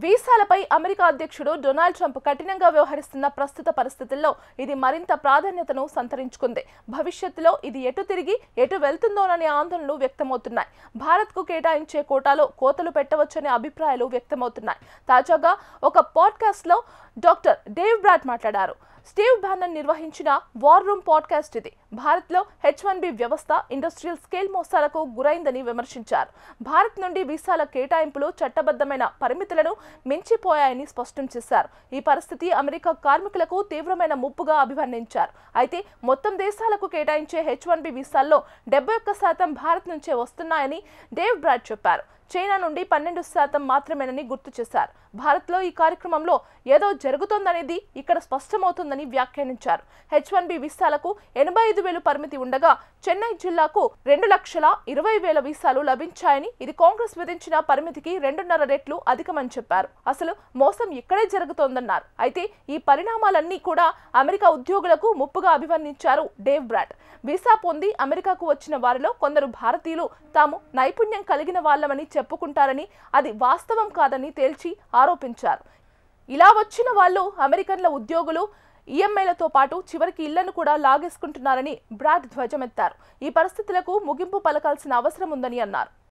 వీసాలపై America అధ్యక్షుడు Donald Trump కఠినంగా వ్యవహరిస్తున్న ప్రస్తుత పరిస్థితుల్లో ఇది మరింత ప్రాధాన్యతను సంతరించుకుంది. భవిష్యత్తులో ఇది ఎటు తిరిగి ఎటు వెళ్తుందోననే ఆందోళనలు వ్యక్తమవుతున్నాయి. భారత్కు కేటాయించే కోటాలో కోతలు పెట్టవచ్చనే అభిప్రాయాలు వ్యక్తమవుతున్నాయి. తాజాగా ఒక పాడ్కాస్ట్లో డాక్టర్ డేవ్ బ్రాట్ మాట్లాడారు. స్టీవ్ బ్యానన్ నిర్వహించిన వార్ రూమ్ పాడ్కాస్ట్ ఇది. భారత్లో H1B వ్యవస్థ ఇండస్ట్రియల్ స్కేల్ మోసాలకు గురైందని విమర్శించారు. భారత్ నుండి వీసాల కేటాయింపులు చట్టబద్ధమైన పరిమితులను మించిపోయాయని స్పష్టం చేశారు. ఈ పరిస్థితి అమెరికా కార్మికులకు తీవ్రమైన ముప్పుగా అభివర్ణించారు. అయితే మొత్తం దేశాలకు కేటాయించే H1B వీసాల్లో 71% భారత్ నుంచే వస్తున్నాయని డేవ్ బ్రాట్ చెప్పారు. చైనా నుండి 12% మాత్రమేనని గుర్తు చేశారు. భారత్లో ఈ కార్యక్రమంలో ఏదో జరుగుతోందనేది ఇక్కడ స్పష్టమవుతుందని వ్యాఖ్యానించారు. H1B వీసాలకు 85,000 పరిమితి ఉండగా చెన్నై జిల్లాకు 2,20,000 వీసాలు లభించాయని, ఇది కాంగ్రెస్ విధించిన పరిమితికి 2.5 రెట్లు అధికమని చెప్పారు. అసలు మోసం ఇక్కడే జరుగుతోందన్నారు. అయితే ఈ పరిణామాలన్నీ కూడా అమెరికా ఉద్యోగులకు ముప్పుగా అభివర్ణించారు డేవ్ బ్రాట్. వీసా పొంది అమెరికాకు వచ్చిన వారిలో కొందరు భారతీయులు తాము నైపుణ్యం కలిగిన వాళ్ళమని చెప్పుకుంటారని, అది వాస్తవం కాదని తేల్చి ఆరోపించారు. ఇలా వచ్చిన వాళ్ళు అమెరికన్ల ఉద్యోగులు ఈఎంఐలతో పాటు చివరికి ఇళ్లను కూడా లాగేసుకుంటున్నారని బ్రాట్ ధ్వజమెత్తారు. ఈ పరిస్థితులకు ముగింపు పలకాల్సిన అవసరం ఉందని అన్నారు.